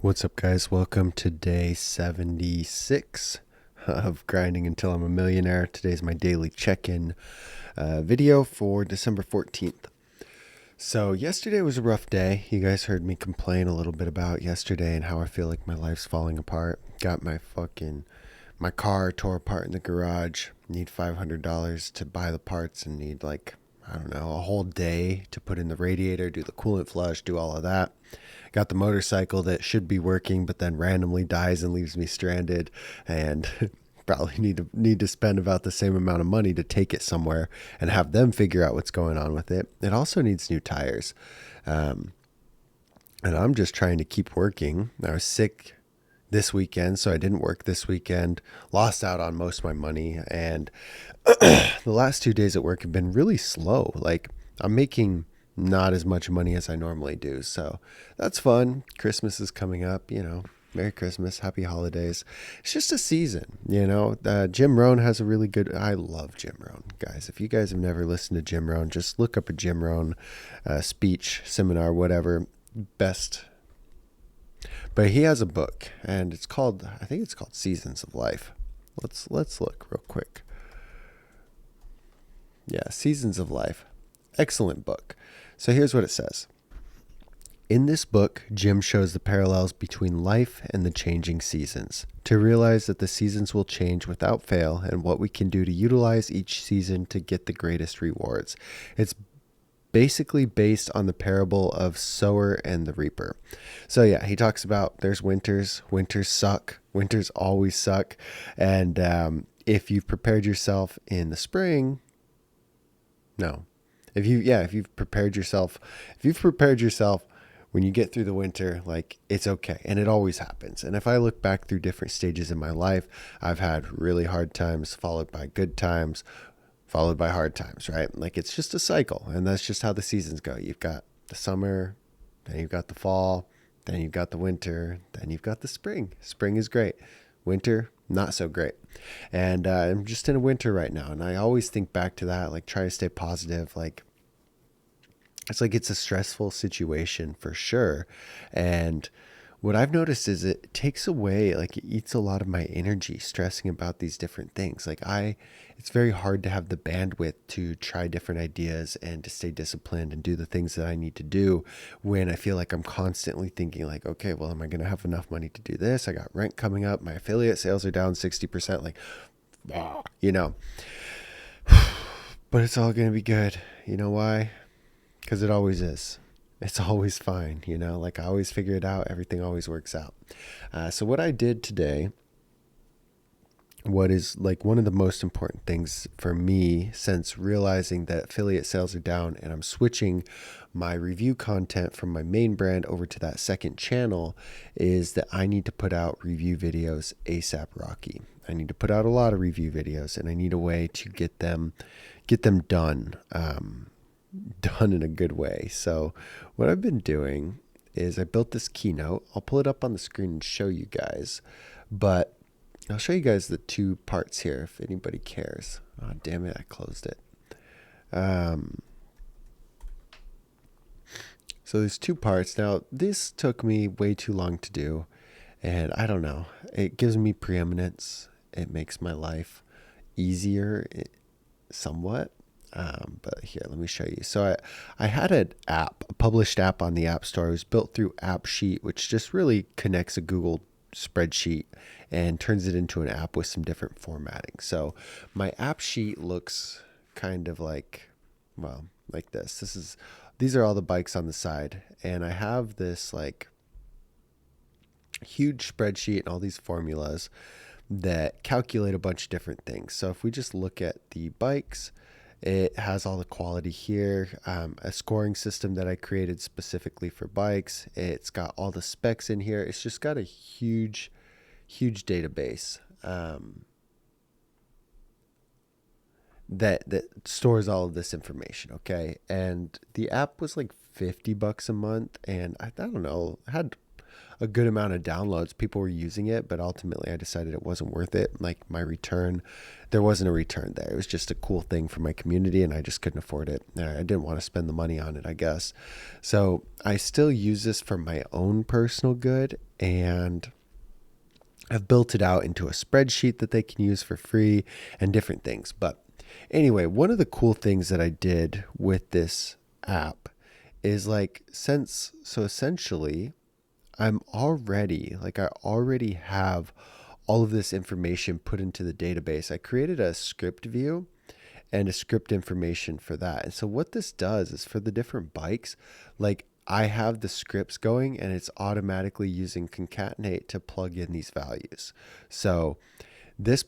What's up, guys? Welcome to day 76 of Grinding Until I'm a Millionaire. Today's my daily check-in video for December 14th. So yesterday was a rough day. You guys heard me complain a little bit about yesterday and how I feel like my life's falling apart. Got my car tore apart in the garage. Need $500 to buy the parts and need I don't know, a whole day to put in the radiator, do the coolant flush, do all of that. Got the motorcycle that should be working, but then randomly dies and leaves me stranded, and probably need to spend about the same amount of money to take it somewhere and have them figure out what's going on with it. It also needs new tires, and I'm just trying to keep working. I was sick this weekend, so I didn't work this weekend. Lost out on most of my money, and the last 2 days at work have been really slow. Like, I'm making not as much money as I normally do, so that's fun. Christmas is coming up, Merry Christmas, Happy Holidays. It's just a season, Jim Rohn has a really good, I love Jim Rohn, guys. If you guys have never listened to Jim Rohn, just look up a Jim Rohn speech, seminar, whatever, best. But he has a book, and I think it's called Seasons of Life. Let's look real quick. Yeah, Seasons of Life. Excellent book. So here's what it says. In this book, Jim shows the parallels between life and the changing seasons, to realize that the seasons will change without fail and what we can do to utilize each season to get the greatest rewards. It's basically based on the parable of sower and the reaper. So yeah, he talks about there's winters suck. Winters always suck. And if you've prepared yourself in the spring, no. If you've prepared yourself when you get through the winter, it's okay. And it always happens. And if I look back through different stages in my life, I've had really hard times followed by good times, followed by hard times, right? It's just a cycle. And that's just how the seasons go. You've got the summer, then you've got the fall, then you've got the winter, then you've got the spring. Spring is great. Winter, not so great. And I'm just in a winter right now. And I always think back to that, try to stay positive. It's a stressful situation for sure. And what I've noticed is it takes away, it eats a lot of my energy stressing about these different things. It's very hard to have the bandwidth to try different ideas and to stay disciplined and do the things that I need to do when I feel like I'm constantly thinking okay, well, am I going to have enough money to do this? I got rent coming up. My affiliate sales are down 60%. But it's all going to be good. You know why? Because it always is. It's always fine, I always figure it out. Everything always works out. So what I did today, what is one of the most important things for me since realizing that affiliate sales are down and I'm switching my review content from my main brand over to that second channel, is that I need to put out review videos ASAP Rocky. I need to put out a lot of review videos, and I need a way to get them done. Done in a good way. So what I've been doing is I built this keynote. I'll pull it up on the screen and show you guys, but I'll show you guys the two parts here if anybody cares. Oh, damn it, I closed it. So there's two parts. Now, this took me way too long to do, and I don't know. It gives me preeminence. It makes my life easier somewhat. But here, let me show you. So I had a published app on the App Store. It was built through AppSheet, which just really connects a Google spreadsheet and turns it into an app with some different formatting. So my AppSheet looks kind of like this. These are all the bikes on the side, and I have this huge spreadsheet and all these formulas that calculate a bunch of different things. So if we just look at the bikes, it has all the quality here, a scoring system that I created specifically for bikes. It's got all the specs in here. It's just got a huge database that stores all of this information, okay? And the app was $50 a month, and I don't know, had a good amount of downloads. People were using it, but ultimately I decided it wasn't worth it. My return, there wasn't a return there. It was just a cool thing for my community, and I just couldn't afford it. I didn't want to spend the money on it, I guess. So I still use this for my own personal good, and I've built it out into a spreadsheet that they can use for free and different things. But anyway, one of the cool things that I did with this app is so essentially I already have all of this information put into the database. I created a script view and a script information for that. And so what this does is for the different bikes, like I have the scripts going and it's automatically using concatenate to plug in these values. So this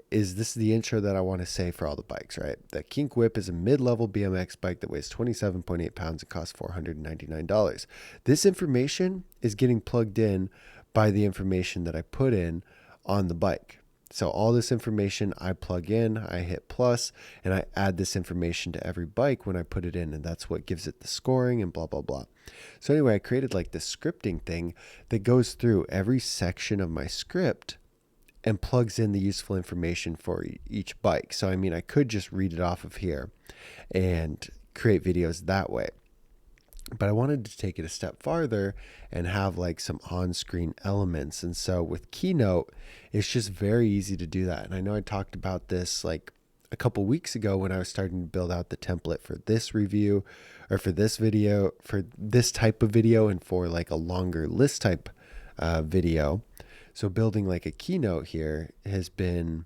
is the intro that I want to say for all the bikes, right? The Kink Whip is a mid-level BMX bike that weighs 27.8 pounds and costs $499. This information is getting plugged in by the information that I put in on the bike. So all this information I plug in, I hit plus, and I add this information to every bike when I put it in, and that's what gives it the scoring and blah, blah, blah. So anyway, I created like this scripting thing that goes through every section of my script and plugs in the useful information for each bike. So, I mean, I could just read it off of here and create videos that way. But I wanted to take it a step farther and have like some on-screen elements. And so with Keynote, it's just very easy to do that. And I know I talked about this like a couple weeks ago when I was starting to build out the template for this review or for this video, for this type of video and for like a longer list type video. So building like a Keynote here has been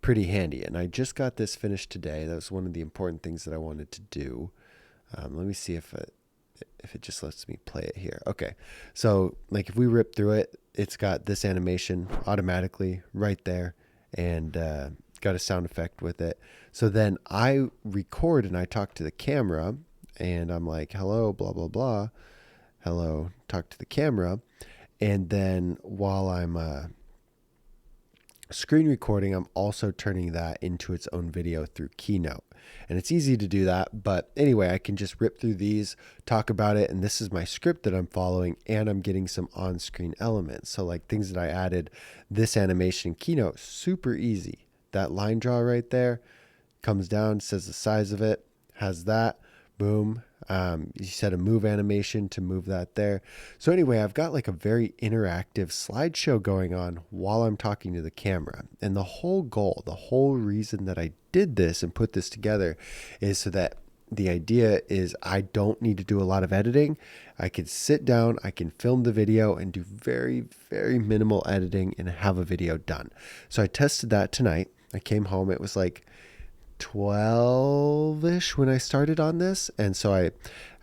pretty handy. And I just got this finished today. That was one of the important things that I wanted to do. Let me see if it just lets me play it here. Okay. So like if we rip through it, it's got this animation automatically right there and got a sound effect with it. So then I record and I talk to the camera and I'm like, hello, blah, blah, blah. Hello, talk to the camera. And then while I'm screen recording, I'm also turning that into its own video through Keynote. And it's easy to do that. But anyway, I can just rip through these, talk about it. And this is my script that I'm following. And I'm getting some on-screen elements. So like things that I added, this animation in Keynote, super easy. That line draw right there comes down, says the size of it, has that, boom. You set a move animation to move that there. So anyway, I've got like a very interactive slideshow going on while I'm talking to the camera. And the whole goal, the whole reason that I did this and put this together is so that the idea is I don't need to do a lot of editing. I can sit down, I can film the video and do very, very minimal editing and have a video done. So I tested that tonight. I came home. It was like 12-ish when I started on this. And so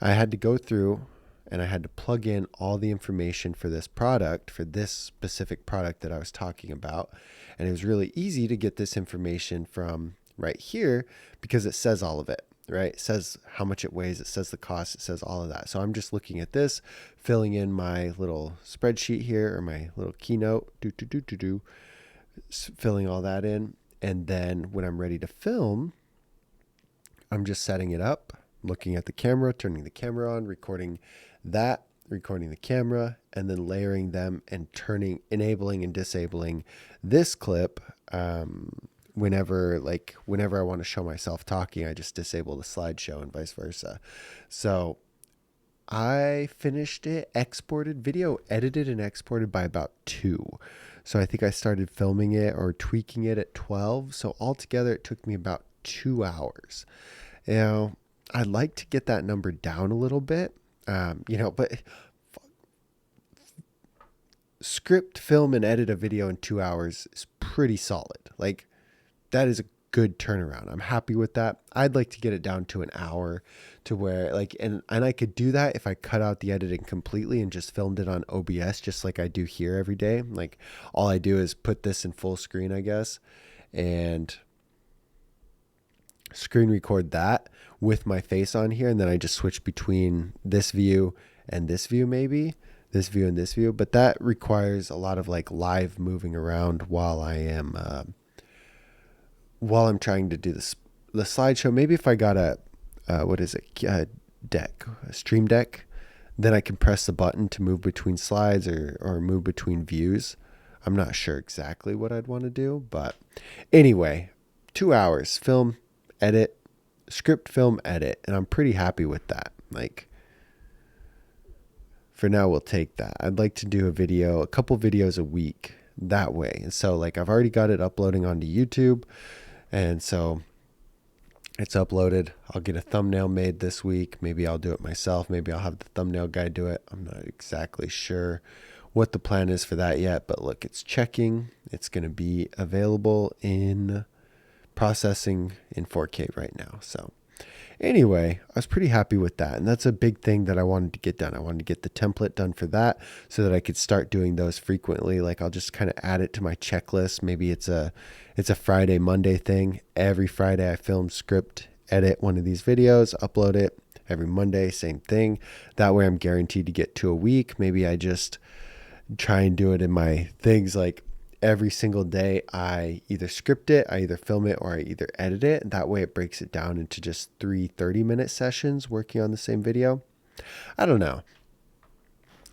I had to go through and I had to plug in all the information for this product, for this specific product that I was talking about. And it was really easy to get this information from right here because it says all of it, right? It says how much it weighs, it says the cost, it says all of that. So I'm just looking at this, filling in my little spreadsheet here or my little Keynote, filling all that in. And then when I'm ready to film, I'm just setting it up, looking at the camera, turning the camera on, recording the camera, and then layering them and enabling and disabling this clip. Whenever I want to show myself talking, I just disable the slideshow and vice versa. So I finished it, edited and exported by about 2. So I think I started filming it or tweaking it at 12. So altogether, it took me about 2 hours. I'd like to get that number down a little bit, but script, film, and edit a video in 2 hours is pretty solid. Like that is a good turnaround. I'm happy with that. I'd like to get it down to an hour to where and I could do that if I cut out the editing completely and just filmed it on OBS, just like I do here every day. Like all I do is put this in full screen, I guess, and screen record that with my face on here. And then I just switch between this view and this view, maybe this view and this view. But that requires a lot of like live moving around while I'm trying to do the slideshow. Maybe if I got a stream deck, then I can press the button to move between slides or move between views. I'm not sure exactly what I'd want to do, but anyway, 2 hours, film, edit, script, film, edit. And I'm pretty happy with that. Like for now, we'll take that. I'd like to do a couple videos a week that way. And so like I've already got it uploading onto YouTube. And so it's uploaded. I'll get a thumbnail made this week. Maybe I'll do it myself. Maybe I'll have the thumbnail guy do it. I'm not exactly sure what the plan is for that yet, but look, it's checking. It's going to be available in processing in 4K right now. So anyway, I was pretty happy with that. And that's a big thing that I wanted to get done. I wanted to get the template done for that so that I could start doing those frequently. Like I'll just kind of add it to my checklist. Maybe it's a Friday, Monday thing. Every Friday I film, script, edit one of these videos, upload it. Every Monday, same thing. That way I'm guaranteed to get to a week. Maybe I just try and do it in my things like every single day I either script it, I either film it, or I either edit it. That way it breaks it down into just 3 30-minute sessions working on the same video. I don't know.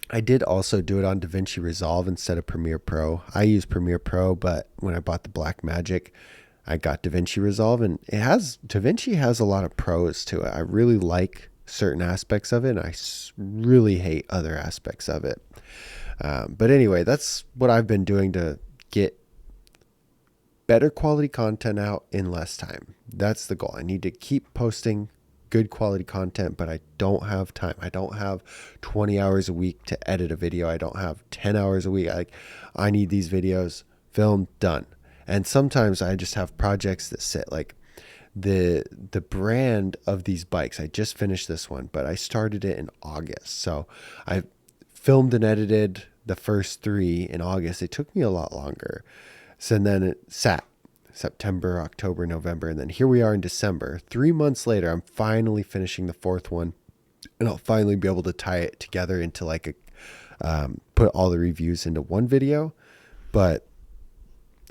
I did also do it on DaVinci Resolve instead of Premiere Pro. I use Premiere Pro, but when I bought the Blackmagic, I got DaVinci Resolve, and DaVinci has a lot of pros to it. I really like certain aspects of it, and I really hate other aspects of it. But anyway, that's what I've been doing to get better quality content out in less time. That's the goal. I need to keep posting good quality content, but I don't have time. I don't have 20 hours a week to edit a video. I don't have 10 hours a week. I need these videos filmed, done. And sometimes I just have projects that sit like the brand of these bikes. I just finished this one, but I started it in August. So I filmed and edited the first 3 in August. It took me a lot longer. So then it sat September, October, November, and then here we are in December. 3 months later, I'm finally finishing the 4th one, and I'll finally be able to tie it together into like put all the reviews into one video. But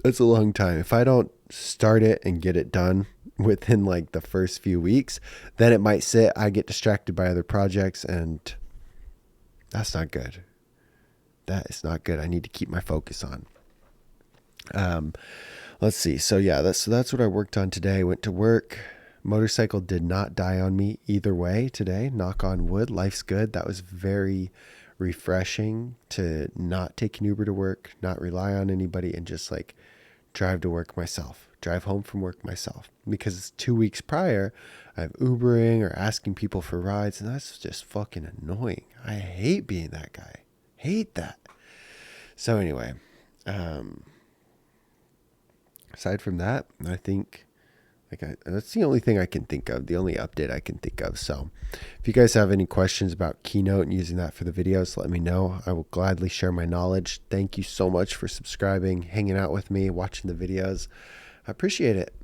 it's a long time. If I don't start it and get it done within like the first few weeks, then it might sit. I get distracted by other projects, and that's not good. That is not good. I need to keep my focus on. Let's see. So yeah, that's what I worked on today. Went to work. Motorcycle did not die on me either way today. Knock on wood. Life's good. That was very refreshing to not take an Uber to work, not rely on anybody, and just like drive to work myself, drive home from work myself. Because 2 weeks prior, I'm Ubering or asking people for rides, and that's just fucking annoying. I hate being that guy. Hate that. So anyway, aside from that, I think that's the only thing I can think of, the only update I can think of. So if you guys have any questions about Keynote and using that for the videos, let me know. I will gladly share my knowledge. Thank you so much for subscribing, hanging out with me, watching the videos. I appreciate it.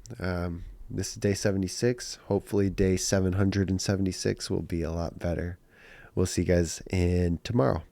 This is day 76. Hopefully day 776 will be a lot better. We'll see you guys in tomorrow.